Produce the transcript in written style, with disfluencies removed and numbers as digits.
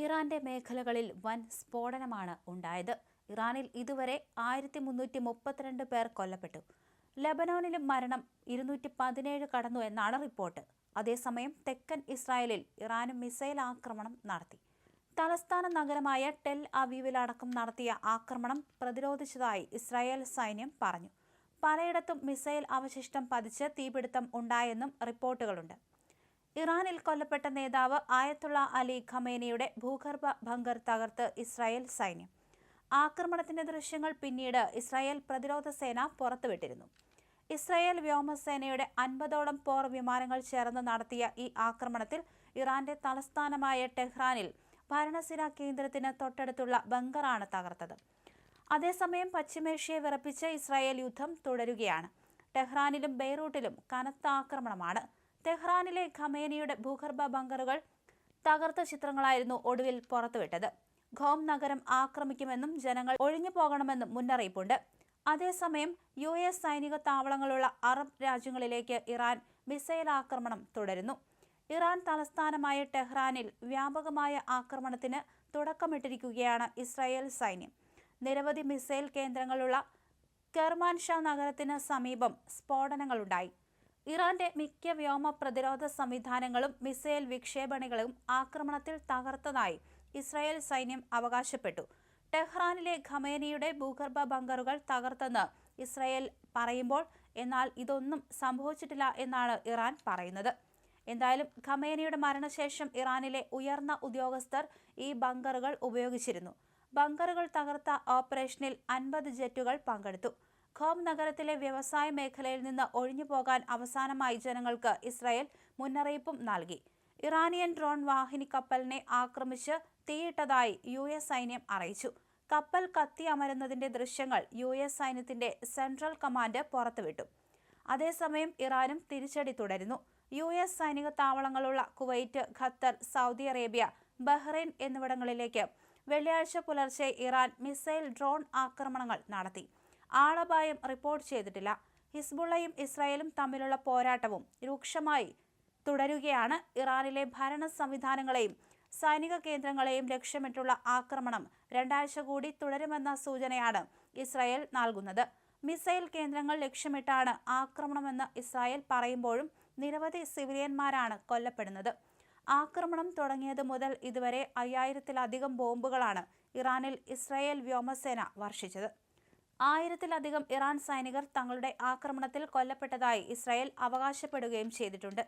ഇറാന്റെ മേഖലകളിൽ വൻ സ്ഫോടനമാണ് ഉണ്ടായത്. ഇറാനിൽ ഇതുവരെ 1332 പേർ കൊല്ലപ്പെട്ടു. ലെബനോനിലും മരണം 217 കടന്നു എന്നാണ് റിപ്പോർട്ട്. അതേസമയം തെക്കൻ ഇസ്രായേലിൽ ഇറാനും മിസൈൽ ആക്രമണം നടത്തി. തലസ്ഥാന നഗരമായ ടെൽ അവീവിലടക്കം നടത്തിയ ആക്രമണം പ്രതിരോധിച്ചതായി ഇസ്രായേൽ സൈന്യം പറഞ്ഞു. പലയിടത്തും മിസൈൽ അവശിഷ്ടം പതിച്ച് തീപിടുത്തം ഉണ്ടായെന്നും റിപ്പോർട്ടുകളുണ്ട്. ഇറാനിൽ കൊല്ലപ്പെട്ട നേതാവ് ആയത്തുള്ള അലി ഖമേനിയുടെ ഭൂഗർഭ ബങ്കർ തകർത്ത് ഇസ്രായേൽ സൈന്യം. ആക്രമണത്തിന്റെ ദൃശ്യങ്ങൾ പിന്നീട് ഇസ്രായേൽ പ്രതിരോധ സേന പുറത്തുവിട്ടിരുന്നു. ഇസ്രായേൽ വ്യോമസേനയുടെ 50ഓളം പോർ വിമാനങ്ങൾ ചേർന്ന് നടത്തിയ ഈ ആക്രമണത്തിൽ ഇറാന്റെ തലസ്ഥാനമായ ടെഹ്റാനിൽ ഭരണസിരാ കേന്ദ്രത്തിന് തൊട്ടടുത്തുള്ള ബങ്കറാണ് തകർത്തത്. അതേസമയം പശ്ചിമേഷ്യയെ വിറപ്പിച്ച് ഇസ്രായേൽ യുദ്ധം തുടരുകയാണ്. ടെഹ്റാനിലും ബെയ്റൂട്ടിലും കനത്ത ആക്രമണമാണ്. ടെഹ്റാനിലെ ഖമേനിയുടെ ഭൂഗർഭ ബങ്കറുകൾ തകർത്ത ചിത്രങ്ങളായിരുന്നു ഒടുവിൽ പുറത്തുവിട്ടത്. ഖോം നഗരം ആക്രമിക്കുമെന്നും ജനങ്ങൾ ഒഴിഞ്ഞു പോകണമെന്നും മുന്നറിയിപ്പുണ്ട്. അതേസമയം US സൈനിക താവളങ്ങളുള്ള അറബ് രാജ്യങ്ങളിലേക്ക് ഇറാൻ മിസൈൽ ആക്രമണം തുടരുന്നു. ഇറാൻ തലസ്ഥാനമായ ടെഹ്റാനിൽ വ്യാപകമായ ആക്രമണത്തിന് തുടക്കമിട്ടിരിക്കുകയാണ് ഇസ്രായേൽ സൈന്യം. നിരവധി മിസൈൽ കേന്ദ്രങ്ങളുള്ള കെർമാൻഷാ നഗരത്തിന് സമീപം സ്ഫോടനങ്ങളുണ്ടായി. ഇറാന്റെ മിക്ക വ്യോമ പ്രതിരോധ സംവിധാനങ്ങളും മിസൈൽ വിക്ഷേപണികളും ആക്രമണത്തിൽ തകർത്തതായി ഇസ്രായേൽ സൈന്യം അവകാശപ്പെട്ടു. ടെഹ്റാനിലെ ഖമേനിയുടെ ഭൂഗർഭ ബങ്കറുകൾ തകർത്തെന്ന് ഇസ്രായേൽ പറയുമ്പോൾ എന്നാൽ ഇതൊന്നും സംഭവിച്ചിട്ടില്ല എന്നാണ് ഇറാൻ പറയുന്നത്. എന്തായാലും ഖമേനിയുടെ മരണശേഷം ഇറാനിലെ ഉയർന്ന ഉദ്യോഗസ്ഥർ ഈ ബങ്കറുകൾ ഉപയോഗിച്ചിരുന്നു. ബങ്കറുകൾ തകർത്ത ഓപ്പറേഷനിൽ 50 ജെറ്റുകൾ പങ്കെടുത്തു. ഖോം നഗരത്തിലെ വ്യവസായ മേഖലയിൽ നിന്ന് ഒഴിഞ്ഞുപോകാൻ അവസാനമായി ജനങ്ങൾക്ക് ഇസ്രായേൽ മുന്നറിയിപ്പും നൽകി. ഇറാനിയൻ ഡ്രോൺ വാഹിനി കപ്പലിനെ ആക്രമിച്ച് തീയിട്ടതായി US സൈന്യം അറിയിച്ചു. കപ്പൽ കത്തി അമരുന്നതിന്റെ ദൃശ്യങ്ങൾ US സൈന്യത്തിന്റെ സെൻട്രൽ കമാൻഡ് പുറത്തുവിട്ടു. അതേസമയം ഇറാനും തിരിച്ചടി തുടരുന്നു. US സൈനിക താവളങ്ങളുള്ള Kuwait, Qatar, Saudi Arabia, Bahrain എന്നിവിടങ്ങളിലേക്ക് വെള്ളിയാഴ്ച പുലർച്ചെ ഇറാൻ മിസൈൽ ഡ്രോൺ ആക്രമണങ്ങൾ നടത്തി. ആളപായം റിപ്പോർട്ട് ചെയ്തിട്ടില്ല. ഹിസ്ബുള്ളയും ഇസ്രായേലും തമ്മിലുള്ള പോരാട്ടവും രൂക്ഷമായി തുടരുകയാണ്. ഇറാനിലെ ഭരണ സംവിധാനങ്ങളെയും സൈനിക കേന്ദ്രങ്ങളെയും ലക്ഷ്യമിട്ടുള്ള ആക്രമണം 2 ആഴ്ച കൂടി തുടരുമെന്ന സൂചനയാണ് ഇസ്രായേൽ നൽകുന്നത്. മിസൈൽ കേന്ദ്രങ്ങൾ ലക്ഷ്യമിട്ടാണ് ആക്രമണമെന്ന് ഇസ്രായേൽ പറയുമ്പോഴും നിരവധി സിവിലിയന്മാരാണ് കൊല്ലപ്പെടുന്നത്. ആക്രമണം തുടങ്ങിയത് മുതൽ ഇതുവരെ 5000-ലധികം ബോംബുകളാണ് ഇറാനിൽ ഇസ്രായേൽ വ്യോമസേന വർഷിച്ചത്. 1000-ലധികം ഇറാൻ സൈനികർ തങ്ങളുടെ ആക്രമണത്തിൽ കൊല്ലപ്പെട്ടതായി ഇസ്രായേൽ അവകാശപ്പെടുകയും ചെയ്തിട്ടുണ്ട്.